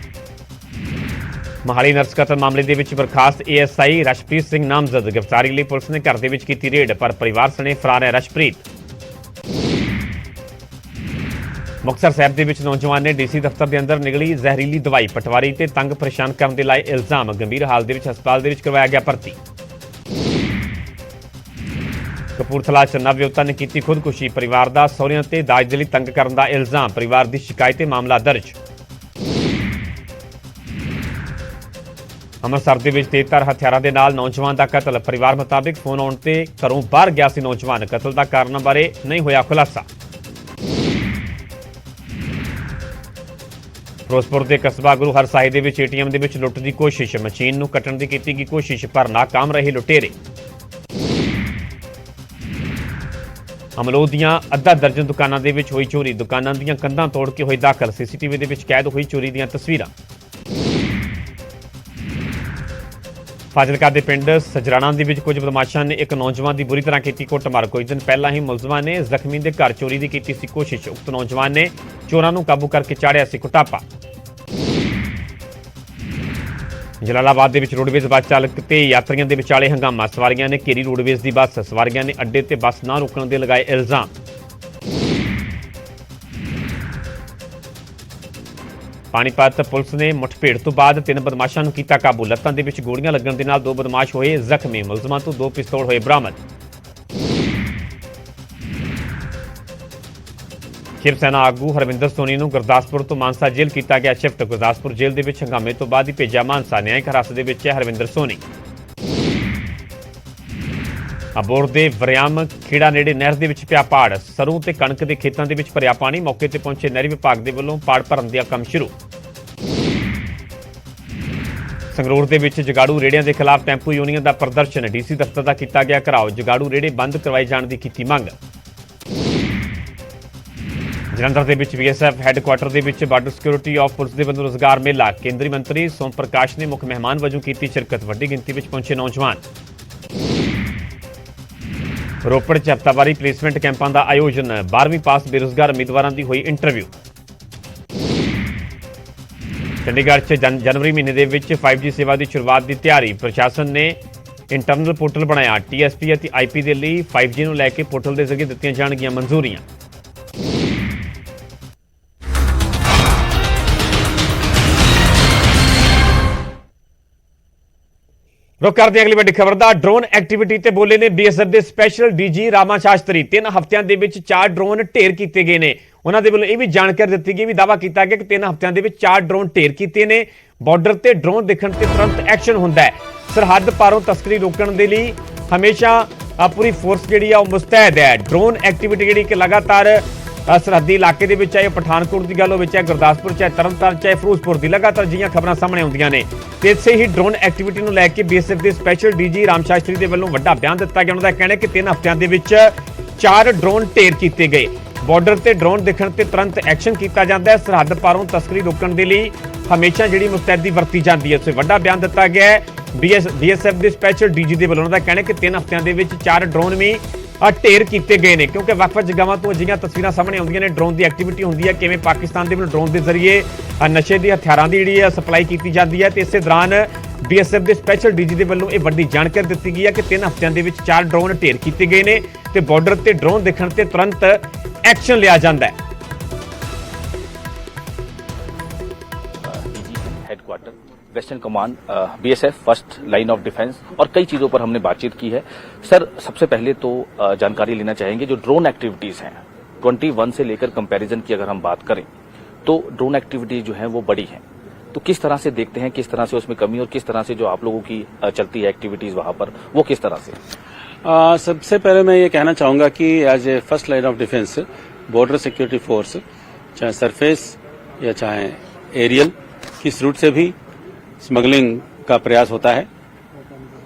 ਮਹਾਲੀ ਨਰਸ ਕਤਲ ਮਾਮਲੇ ਦੇ ਵਿੱਚ ਬਰਖਾਸਤ ਏਐਸਆਈ ਰਸ਼ਪ੍ਰੀਤ ਸਿੰਘ ਨਾਮਜ਼ਦ, ਗ੍ਰਿਫਤਾਰੀ ਲਈ ਪੁਲਿਸ ਨੇ ਘਰ ਦੇ ਵਿੱਚ ਕੀਤੀ ਰੇਡ, ਪਰ ਪਰਿਵਾਰ ਸਣੇ ਫਰਾਰ ਹੈ ਰਸ਼ਪ੍ਰੀਤ। ਮੁਕਤਸਰ ਸਾਹਿਬ ਦੇ ਵਿੱਚ ਨੌਜਵਾਨ ਨੇ ਡੀਸੀ ਦਫ਼ਤਰ ਦੇ ਅੰਦਰ ਨਿਕਲੀ ਜ਼ਹਿਰੀਲੀ ਦਵਾਈ, ਪਟਵਾਰੀ ਤੇ ਤੰਗ ਪਰੇਸ਼ਾਨ ਕਰਨ ਦੇ ਲਾਏ ਇਲਜ਼ਾਮ, ਗੰਭੀਰ ਹਾਲਤ ਦੇ ਵਿੱਚ ਹਸਪਤਾਲ ਦੇ ਵਿੱਚ ਕਰਵਾਇਆ ਗਿਆ ਭਰਤੀ। ਕਪੂਰਥਲਾ ਚ ਨਵਯੋਤਾ ਨੇ ਕੀਤੀ ਖੁਦਕੁਸ਼ੀ, ਪਰਿਵਾਰ ਦਾ ਸਹੁਰਿਆਂ ਤੇ ਦਾਜ ਦੇ ਲਈ ਤੰਗ ਕਰਨ ਦਾ ਇਲਜ਼ਾਮ, ਪਰਿਵਾਰ ਦੀ ਸ਼ਿਕਾਇਤ ਤੇ ਮਾਮਲਾ ਦਰਜ। ਅੰਮ੍ਰਿਤਸਰ ਦੇ ਵਿੱਚ ਤੇਜ਼ਧਾਰ ਹਥਿਆਰਾਂ ਦੇ ਨਾਲ ਨੌਜਵਾਨ ਦਾ ਕਤਲ, ਪਰਿਵਾਰ ਮੁਤਾਬਿਕ ਫੋਨ ਆਉਣ ਤੇ ਘਰੋਂ ਬਾਹਰ ਗਿਆ ਸੀ ਨੌਜਵਾਨ, ਕਤਲ ਦਾ ਕਾਰਨ ਬਾਰੇ ਨਹੀਂ ਹੋਇਆ ਖੁਲਾਸਾ। ਫਿਰੋਜ਼ਪੁਰ ਦੇ ਕਸਬਾ ਗੁਰੂ ਹਰਸਾਏ ਦੇ ਵਿੱਚ ਏਟੀਐਮ ਦੇ ਵਿੱਚ ਲੁੱਟ ਦੀ ਕੋਸ਼ਿਸ਼, ਮਸ਼ੀਨ ਨੂੰ ਕੱਟਣ ਦੀ ਕੀਤੀ ਗਈ ਕੋਸ਼ਿਸ਼ ਪਰ ਨਾਕਾਮ ਰਹੇ ਲੁਟੇਰੇ। ਅਮਲੋਹ ਦੀਆਂ ਅੱਧਾ ਦਰਜਨ ਦੁਕਾਨਾਂ ਦੇ ਵਿੱਚ ਹੋਈ ਚੋਰੀ, ਦੁਕਾਨਾਂ ਦੀਆਂ ਕੰਧਾਂ ਤੋੜ ਕੇ ਹੋਏ ਦਾਖਲ, ਸੀਸੀਟੀਵੀ ਦੇ ਵਿੱਚ ਕੈਦ ਹੋਈ ਚੋਰੀ ਦੀਆਂ ਤਸਵੀਰਾਂ। ਫਾਜ਼ਿਲਕਾ ਦੇ ਪਿੰਡ ਸਜਰਾਣਾ ਦੇ ਵਿੱਚ ਕੁਝ ਬਦਮਾਸ਼ਾਂ ਨੇ ਇੱਕ ਨੌਜਵਾਨ ਦੀ ਬੁਰੀ ਤਰ੍ਹਾਂ ਕੀਤੀ ਕੁੱਟਮਾਰ, ਕੁਝ ਦਿਨ ਪਹਿਲਾਂ ਹੀ ਮੁਲਜ਼ਮਾਂ ਨੇ ਜ਼ਖਮੀ ਦੇ ਘਰ ਚੋਰੀ ਦੀ ਕੀਤੀ ਸੀ ਕੋਸ਼ਿਸ਼, ਉਕਤ ਨੌਜਵਾਨ ਨੇ ਚੋਰਾਂ ਨੂੰ ਕਾਬੂ ਕਰਕੇ ਚਾੜਿਆ ਸੀ ਕੁਟਾਪਾ। ਜਲਾਲਾਬਾਦ ਦੇ ਵਿੱਚ ਰੋਡਵੇਜ਼ ਬੱਸ ਚਾਲਕ ਤੇ ਯਾਤਰੀਆਂ ਦੇ ਵਿਚਾਲੇ ਹੰਗਾਮਾ, ਸਵਾਰੀਆਂ ਨੇ ਘੇਰੀ ਰੋਡਵੇਜ਼ ਦੀ ਬੱਸ, ਸਵਾਰੀਆਂ ਨੇ ਅੱਡੇ ਤੇ ਬੱਸ ਨਾ ਰੁਕਣ ਦੇ ਲਗਾਏ ਇਲਜ਼ਾਮ। ਪਾਣੀਪਤ ਪੁਲਿਸ ਨੇ ਮੁਠਭੇੜ ਤੋਂ ਬਾਅਦ 3 ਬਦਮਾਸ਼ਾਂ ਨੂੰ ਕੀਤਾ ਕਾਬੂ, ਲੱਤਾਂ ਦੇ ਵਿੱਚ ਗੋਲੀਆਂ ਲੱਗਣ ਦੇ ਨਾਲ 2 ਬਦਮਾਸ਼ ਹੋਏ ਜ਼ਖਮੀ, ਮੁਲਜ਼ਮਾਂ ਤੋਂ 2 ਪਿਸਤੌਲ ਹੋਏ ਬਰਾਮਦ। ਸ਼ਿਵ ਸੈਨਾ ਆਗੂ ਹਰਵਿੰਦਰ ਸੋਨੀ ਨੂੰ ਗੁਰਦਾਸਪੁਰ ਤੋਂ ਮਾਨਸਾ ਜੇਲ੍ਹ ਕੀਤਾ ਗਿਆ ਸ਼ਿਫਟ, ਗੁਰਦਾਸਪੁਰ ਜੇਲ੍ਹ ਦੇ ਵਿੱਚ ਹੰਗਾਮੇ ਤੋਂ ਬਾਅਦ ਹੀ ਭੇਜਿਆ ਮਾਨਸਾ, ਨਿਆਂਇਕ ਹਿਰਾਸਤ ਦੇ ਵਿੱਚ ਹੈ ਹਰਵਿੰਦਰ ਸੋਨੀ। ਅਬੋਹਰ ਦੇ ਵਰਿਆਮ ਖੇੜਾ ਨੇੜੇ ਨਹਿਰ ਦੇ ਵਿੱਚ ਪਿਆ ਪਾੜ, ਸਰੋਂ ਤੇ ਕਣਕ ਦੇ ਖੇਤਾਂ ਦੇ ਵਿੱਚ ਭਰਿਆ ਪਾਣੀ, ਮੌਕੇ ਤੇ ਪਹੁੰਚੇ ਨਹਿਰੀ ਵਿਭਾਗ ਦੇ ਵੱਲੋਂ ਪਾੜ ਭਰਨ ਦਾ ਕੰਮ ਸ਼ੁਰੂ। ਸੰਗਰੂਰ ਦੇ ਵਿੱਚ ਜਗਾੜੂ ਰੇੜਿਆਂ ਦੇ ਖਿਲਾਫ ਟੈਂਪੂ ਯੂਨੀਅਨ ਦਾ ਪ੍ਰਦਰਸ਼ਨ, ਡੀਸੀ ਦਫ਼ਤਰ ਦਾ ਕੀਤਾ ਗਿਆ ਘਿਰਾਓ, ਜਗਾੜੂ ਰੇੜੇ ਬੰਦ ਕਰਵਾਏ ਜਾਣ ਦੀ ਕੀਤੀ ਮੰਗ। ਜਲੰਧਰ ਦੇ ਵਿੱਚ ਬੀਐਸਐਫ ਹੈੱਡਕੁਆਟਰ ਦੇ ਵਿੱਚ ਬਾਰਡਰ ਸਿਕਿਉਰਿਟੀ ਆਫ ਪੁਲਿਸ ਦੇ ਵੱਲੋਂ ਰੋਜ਼ਗਾਰ ਮੇਲਾ, ਕੇਂਦਰੀ ਮੰਤਰੀ ਸੋਮ ਪ੍ਰਕਾਸ਼ ਨੇ ਮੁੱਖ ਮਹਿਮਾਨ ਵਜੋਂ ਕੀਤੀ ਸ਼ਿਰਕਤ, ਵੱਡੀ ਗਿਣਤੀ ਵਿੱਚ ਪਹੁੰਚੇ ਨੌਜਵਾਨ। ਰੋਪੜ 'ਚ ਹਫ਼ਤਾਵਾਰੀ ਪਲੇਸਮੈਂਟ ਕੈਂਪਾਂ ਦਾ ਆਯੋਜਨ, 12ਵੀਂ ਪਾਸ ਬੇਰੁਜ਼ਗਾਰ ਉਮੀਦਵਾਰਾਂ ਦੀ ਹੋਈ ਇੰਟਰਵਿਊ। ਚੰਡੀਗੜ੍ਹ 'ਚ ਜਨਵਰੀ ਮਹੀਨੇ ਦੇ ਵਿੱਚ 5G ਸੇਵਾ ਦੀ ਸ਼ੁਰੂਆਤ ਦੀ ਤਿਆਰੀ, ਪ੍ਰਸ਼ਾਸਨ ਨੇ ਇੰਟਰਨਲ ਪੋਰਟਲ ਬਣਾਇਆ, TSP ਅਤੇ IP ਦੇ ਲਈ 5G ਨੂੰ ਲੈ ਕੇ ਪੋਰਟਲ ਦੇ ਜ਼ਰੀਏ ਦਿੱਤੀਆਂ ਜਾਣਗੀਆਂ ਮਨਜ਼ੂਰੀਆਂ। ਰੁਕ ਕਰਦੇ ਅਗਲੀ ਵੱਡੀ ਖਬਰ ਦਾ, ਡਰੋਨ ਐਕਟੀਵਿਟੀ ਤੇ ਬੋਲੇ ਨੇ BSF ਦੇ ਸਪੈਸ਼ਲ DG ਰਾਮਾ ਸ਼ਾਸਤਰੀ, 3 ਹਫ਼ਤਿਆਂ ਦੇ ਵਿੱਚ 4 ਡਰੋਨ ਢੇਰ ਕੀਤੇ ਗਏ ਨੇ। ਉਹਨਾਂ ਦੇ ਵੱਲੋਂ ਇਹ ਵੀ ਜਾਣਕਾਰੀ ਦਿੱਤੀ ਗਈ, ਵੀ ਦਾਅਵਾ ਕੀਤਾ ਗਿਆ ਕਿ 3 ਹਫ਼ਤਿਆਂ ਦੇ ਵਿੱਚ 4 ਡਰੋਨ ਢੇਰ ਕੀਤੇ ਨੇ। ਬਾਰਡਰ ਤੇ ਡਰੋਨ ਦਿਖਣ ਤੇ ਤੁਰੰਤ ਐਕਸ਼ਨ ਹੁੰਦਾ ਹੈ। ਸਰਹੱਦ ਪਾਰੋਂ ਤਸਕਰੀ ਰੋਕਣ ਦੇ ਲਈ ਹਮੇਸ਼ਾ ਪੂਰੀ ਫੋਰਸ ਜਿਹੜੀ ਆ ਉਹ ਮੁਸਤੈਦ ਹੈ। ਡਰੋਨ ਐਕਟੀਵਿਟੀ ਜਿਹੜੀ ਕਿ ਲਗਾਤਾਰ ਸਰਹੱਦੀ ਇਲਾਕੇ ਦੇ ਵਿੱਚ, ਚਾਹੇ ਪਠਾਨਕੋਟ ਦੀ ਗੱਲ ਹੋਵੇ, ਚਾਹੇ ਗੁਰਦਾਸਪੁਰ, ਚਾਹੇ ਤਰਨਤਾਰਨ, ਚਾਹੇ ਫਿਰੋਜ਼ਪੁਰ ਦੀ, ਲਗਾਤਾਰ ਜਿਹੀਆਂ ਖਬਰਾਂ ਸਾਹਮਣੇ ਆਉਂਦੀਆਂ ਨੇ। ਤੇ ਇਸੇ ਹੀ ਡਰੋਨ ਐਕਟੀਵਿਟੀ ਨੂੰ ਲੈ ਕੇ BSF ਦੇ ਸਪੈਸ਼ਲ DG ਰਾਮ ਸ਼ਾਸਤਰੀ ਦੇ ਵੱਲੋਂ ਵੱਡਾ ਬਿਆਨ ਦਿੱਤਾ ਗਿਆ। ਉਹਨਾਂ ਦਾ ਕਹਿਣਾ ਹੈ ਕਿ 3 ਹਫ਼ਤਿਆਂ ਦੇ ਵਿੱਚ 4 ਡਰੋਨ ਢੇਰ ਕੀਤੇ ਗਏ। ਬਾਰਡਰ ਤੇ ਡਰੋਨ ਦਿਖਣ ਤੇ ਤੁਰੰਤ ਐਕਸ਼ਨ ਕੀਤਾ ਜਾਂਦਾ ਹੈ। ਸਰਹੱਦ ਪਾਰੋਂ ਤਸਕਰੀ ਰੋਕਣ ਦੇ ਲਈ ਹਮੇਸ਼ਾ ਜਿਹੜੀ ਮੁਸਤੈਦੀ ਵਰਤੀ ਜਾਂਦੀ ਹੈ। ਸੋ ਵੱਡਾ ਬਿਆਨ ਦਿੱਤਾ ਗਿਆ ਹੈ BSF ਦੇ ਸਪੈਸ਼ਲ DG ਦੇ ਵੱਲੋਂ। ਉਹਨਾਂ ਦਾ ਕਹਿਣਾ ਹੈ ਕਿ 3 ਹਫ਼ਤਿਆਂ ਦੇ ਵਿੱਚ 4 ਡਰੋਨ ਵੀ ਢੇਰ ਕੀਤੇ ਗਏ ਨੇ, ਕਿਉਂਕਿ ਵੱਖ-ਵੱਖ ਜਗ੍ਹਾਵਾਂ ਤੋਂ ਅਜਿਹੀਆਂ ਤਸਵੀਰਾਂ ਸਾਹਮਣੇ ਆਉਂਦੀਆਂ ਨੇ। ਡਰੋਨ ਦੀ ਐਕਟੀਵਿਟੀ ਹੁੰਦੀ ਹੈ, ਕਿਵੇਂ ਪਾਕਿਸਤਾਨ ਦੇ ਵੱਲੋਂ ਡਰੋਨ ਦੇ ਜ਼ਰੀਏ ਨਸ਼ੇ ਦੇ ਹਥਿਆਰਾਂ ਦੀ ਜਿਹੜੀ ਹੈ ਸਪਲਾਈ ਕੀਤੀ ਜਾਂਦੀ ਹੈ। ਤੇ ਇਸੇ ਦੌਰਾਨ BSF ਦੇ ਸਪੈਸ਼ਲ DG ਦੇ ਵੱਲੋਂ ਇਹ ਵੱਡੀ ਜਾਣਕਾਰੀ ਦਿੱਤੀ ਗਈ ਹੈ ਕਿ 3 ਹਫ਼ਤਿਆਂ ਦੇ ਵਿੱਚ 4 ਡਰੋਨ ਢੇਰ ਕੀਤੇ ਗਏ ਨੇ ਤੇ ਬਾਰਡਰ ਤੇ ਡਰੋਨ ਦਿਖਣ ਤੇ ਤੁਰੰਤ ਐਕਸ਼ਨ ਲਿਆ ਜਾਂਦਾ ਹੈ। Headquarter western command BSF first line of defence और कई चीजों पर हमने बातचीत की है। सर, सबसे पहले तो जानकारी लेना चाहेंगे जो ड्रोन एक्टिविटीज हैं 21 से लेकर कंपैरिजन की अगर हम बात करें तो ड्रोन एक्टिविटीज जो है वो बड़ी हैं, तो किस तरह से देखते हैं, किस तरह से उसमें कमी और किस तरह से जो आप लोगों की चलती है एक्टिविटीज वहां पर वो किस तरह से? सबसे पहले मैं ये कहना चाहूंगा कि as a first line of defence border security force चाहे सरफेस या चाहे एरियल किस रूट से भी स्मगलिंग का प्रयास होता है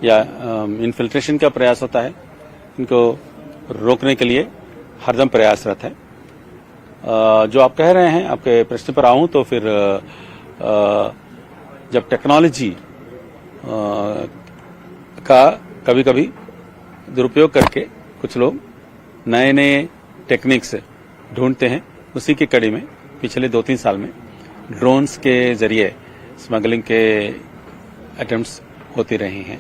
या इन्फिल्ट्रेशन का प्रयास होता है, इनको रोकने के लिए हरदम प्रयासरत है। जो आप कह रहे हैं, आपके प्रश्न पर आऊं तो फिर जब टेक्नोलॉजी का कभी कभी दुरुपयोग करके कुछ लोग नए नए टेक्निक्स ढूंढते हैं, उसी की कड़ी में पिछले 2-3 साल में ड्रोन्स के जरिए स्मगलिंग के अटेम्प्ट्स होती रही हैं।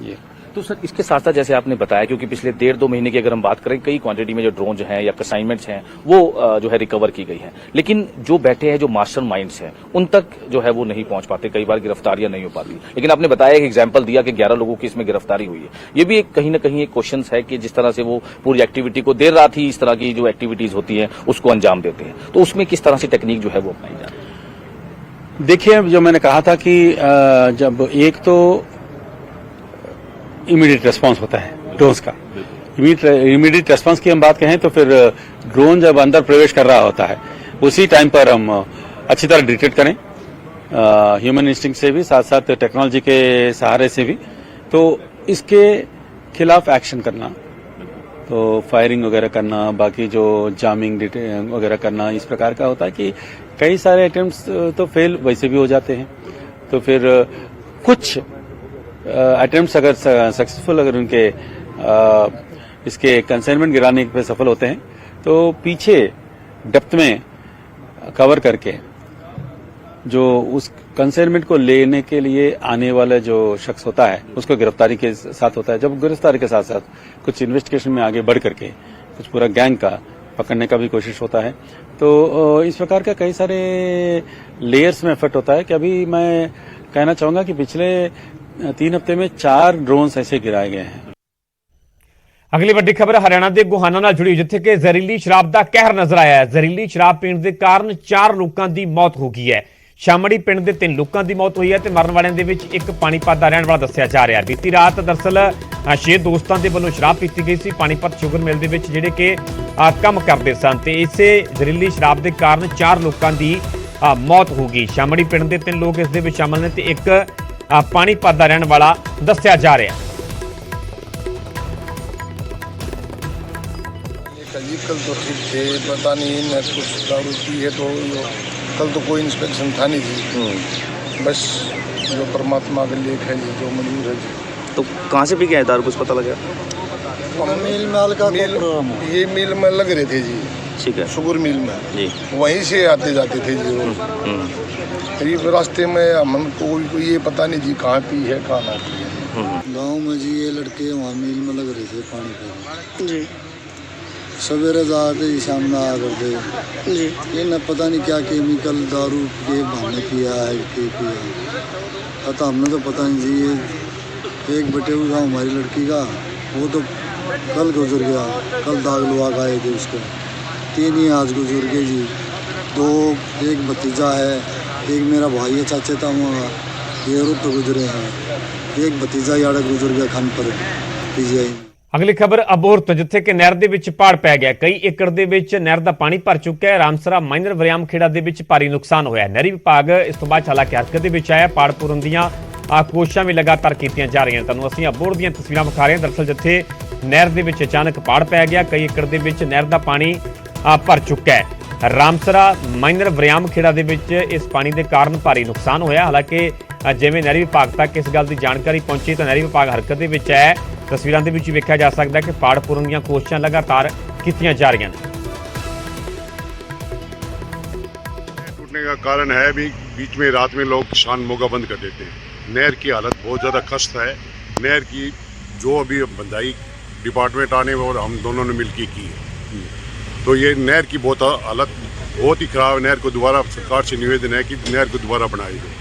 ये तो सर इसके साथ साथ जैसे आपने बताया, क्योंकि पिछले 1.5-2 महीने की अगर हम बात करें, कई क्वांटिटी में जो ड्रोन हैं या असाइनमेंट्स हैं वो जो है रिकवर की गई हैं, लेकिन जो बैठे हैं जो मास्टर माइंड्स हैं उन तक जो है वो नहीं पहुंच पाते, कई बार गिरफ्तारियां नहीं हो पाती। लेकिन आपने बताया, एक एग्जाम्पल दिया कि 11 लोगों की इसमें गिरफ्तारी हुई है। ये भी एक कहीं ना कहीं एक क्वेश्चन है कि जिस तरह से वो पूरी एक्टिविटी को देर रात ही इस तरह की जो एक्टिविटीज होती है उसको अंजाम देते हैं, तो उसमें किस तरह से टेक्निक जो है वो अपनाई जाती है? देखिए, जो मैंने कहा था कि जब एक तो इमीडिएट रेस्पॉन्स होता है ड्रोन्स का, इमीडिएट रेस्पॉन्स की हम बात कहें तो फिर ड्रोन जब अंदर प्रवेश कर रहा होता है उसी टाइम पर हम अच्छी तरह डिटेक्ट करें, ह्यूमन इंस्टिंक्ट से भी, साथ साथ टेक्नोलॉजी के सहारे से भी, तो इसके खिलाफ एक्शन करना, तो फायरिंग वगैरह करना, बाकी जो जामिंग वगैरह करना, इस प्रकार का होता है कि कई सारे अटेम्प्ट्स तो फेल वैसे भी हो जाते हैं। तो फिर कुछ अटेम्प्ट्स अगर सक्सेसफुल, अगर उनके इसके कंसाइनमेंट गिराने पे सफल होते हैं तो पीछे डेप्थ में कवर करके जो उस कंसाइनमेंट को लेने के लिए आने वाला जो शख्स होता है उसको गिरफ्तारी के साथ होता है। जब गिरफ्तारी के साथ साथ कुछ इन्वेस्टिगेशन में आगे बढ़ करके कुछ पूरा गैंग का पकड़ने का भी कोशिश होता है। तो इस प्रकार का कई सारे लेयर्स में एफर्ट होता है कि अभी मैं कहना चाहूंगा कि पिछले 3 हफ्ते में 4 ड्रोन्स ऐसे गिराए गए हैं। ਅਗਲੀ ਵੱਡੀ ਖਬਰ ਹਰਿਆਣਾ ਦੇ ਗੋਹਾਨਾ ਨਾਲ ਜੁੜੀ, ਜਿੱਥੇ ਕਿ ਜ਼ਹਿਰੀਲੀ ਸ਼ਰਾਬ ਦਾ ਕਹਿਰ ਨਜ਼ਰ ਆਇਆ ਹੈ। ਜ਼ਹਿਰੀਲੀ ਸ਼ਰਾਬ ਪੀਣ ਦੇ ਕਾਰਨ 4 ਲੋਕਾਂ ਦੀ ਮੌਤ ਹੋ ਗਈ ਹੈ। ਸ਼ਾਮੜੀ ਪਿੰਡ ਦੇ 3 ਲੋਕਾਂ ਦੀ ਮੌਤ ਹੋਈ ਹੈ ਤੇ ਮਰਨ ਵਾਲਿਆਂ ਦੇ ਵਿੱਚ ਇੱਕ ਪਾਣੀਪਤ ਦਾ ਰਹਿਣ ਵਾਲਾ ਦੱਸਿਆ ਜਾ ਰਿਹਾ ਹੈ। ਬੀਤੀ ਰਾਤ ਦਰਅਸਲ 6 ਦੋਸਤਾਂ ਦੇ ਵੱਲੋਂ ਸ਼ਰਾਬ ਪੀਤੀ ਗਈ ਸੀ ਪਾਣੀਪਤ ਸ਼ੂਗਰ ਮਿਲ ਦੇ ਵਿੱਚ, ਜਿਹੜੇ ਕਿ ਕੰਮ ਕਰਦੇ ਸਨ, ਤੇ ਇਸੇ ਜ਼ਹਿਰੀਲੀ ਸ਼ਰਾਬ ਦੇ ਕਾਰਨ 4 ਲੋਕਾਂ ਦੀ ਮੌਤ ਹੋ ਗਈ। ਸ਼ਾਮੜੀ ਪਿੰਡ ਦੇ 3 ਲੋਕ ਇਸ ਦੇ ਵਿੱਚ ਸ਼ਾਮਲ ਨੇ ਤੇ ਇੱਕ ਪਾਣੀਪਤ ਦਾ ਰਹਿਣ ਵਾਲਾ ਦੱਸਿਆ ਜਾ ਰਿਹਾ ਹੈ। जी कल तो ठीक थे, पता नहीं मैं कुछ दारू पी है तो कल तो कोई इंस्पेक्शन था नहीं जी, बस जो परमात्मा का लेख है जी, जो मंजूर है जी। तो कहाँ से पी के आए दारू, कुछ पता लगा? मिल में का ये मिल में लग रहे थे जी, ठीक है, शुगर मिल में जी, वहीं से आते जाते थे जी रोज। करीब रास्ते में हमको ये पता नहीं जी कहाँ पी है कहाँ ना पी है। गाँव में जी ये लड़के वहाँ मिल में लग रहे थे पानी पे जी, सवेरे जाते ही शाम में आ करते जी, ये न पता नहीं क्या केमिकल दारू के बहाने पिया है के पिया, पता हमने तो पता नहीं जी। ये एक बटे हुआ हमारी लड़की का, वो तो कल गुजर गया, कल दाग लुआ आए थे उसको, 3 ही आज गुजर गए जी। 2 एक भतीजा है, एक मेरा भाई है चाचे था वहाँ, ये रुत तो गुजरे हैं, एक भतीजा यार गुजर गया खान पर पीजीआई। ਅਗਲੀ ਖਬਰ ਅਬੋਹਰ ਤੋਂ, ਜਿੱਥੇ ਕਿ ਨਹਿਰ ਦੇ ਵਿੱਚ ਪਾੜ ਪੈ ਗਿਆ। ਕਈ ਏਕੜ ਦੇ ਵਿੱਚ ਨਹਿਰ ਦਾ ਪਾਣੀ ਭਰ ਚੁੱਕਾ ਹੈ। ਰਾਮਸਰਾ ਮਾਈਨਰ ਵਰਿਆਮ ਖੇੜਾ ਦੇ ਵਿੱਚ ਭਾਰੀ ਨੁਕਸਾਨ ਹੋਇਆ ਹੈ। ਨਹਿਰੀ ਵਿਭਾਗ ਇਸ ਤੋਂ ਬਾਅਦ ਹਾਲਾਂਕਿ ਹਰਕਤ ਦੇ ਵਿੱਚ ਆਇਆ। ਪਾੜ ਪੂਰਨ ਦੀਆਂ ਕੋਸ਼ਿਸ਼ਾਂ ਵੀ ਲਗਾਤਾਰ ਕੀਤੀਆਂ ਜਾ ਰਹੀਆਂ। ਤੁਹਾਨੂੰ ਅਸੀਂ ਅਬੋਹਰ ਦੀਆਂ ਤਸਵੀਰਾਂ ਵਿਖਾ ਰਹੇ ਹਾਂ। ਦਰਅਸਲ ਜਿੱਥੇ ਨਹਿਰ ਦੇ ਵਿੱਚ ਅਚਾਨਕ ਪਾੜ ਪੈ ਗਿਆ, ਕਈ ਏਕੜ ਦੇ ਵਿੱਚ ਨਹਿਰ ਦਾ ਪਾਣੀ ਭਰ ਚੁੱਕਾ ਹੈ। ਰਾਮਸਰਾ ਮਾਈਨਰ ਵਰਿਆਮ ਖੇੜਾ ਦੇ ਵਿੱਚ ਇਸ ਪਾਣੀ ਦੇ ਕਾਰਨ ਭਾਰੀ ਨੁਕਸਾਨ ਹੋਇਆ। ਹਾਲਾਂਕਿ ਜਿਵੇਂ ਨਹਿਰੀ ਵਿਭਾਗ ਤੱਕ ਇਸ ਗੱਲ ਦੀ ਜਾਣਕਾਰੀ ਪਹੁੰਚੀ ਤਾਂ ਨਹਿਰੀ ਵਿਭਾਗ ਹਰਕਤ ਦੇ ਵਿੱਚ ਹੈ। तस्वीरों के विच वेख्या जा सकता है कि पाड़ पूरन दी कोशिशां लगातार कीतियां जा रही हैं। टूटने का कारण है भी बीच में रात में लोग किसान मोगा बंद कर देते हैं। नहर की हालत बहुत ज़्यादा खस्त है। नहर की जो अभी बंदाई डिपार्टमेंट आने और हम दोनों ने मिलकर की है, तो ये नहर की हालत बहुत ही ख़राब है। नहर को दोबारा सरकार से निवेदन है कि नहर को दोबारा बनाई जाए।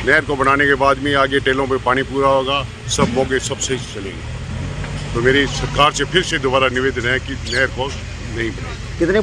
नहर को बनाने के बाद में आगे टेलों पे पानी पूरा होगा, सब मौके सब सही चलेंगे। तो मेरी सरकार से फिर से दोबारा निवेदन है कि नहर को नहीं बनाए। कितने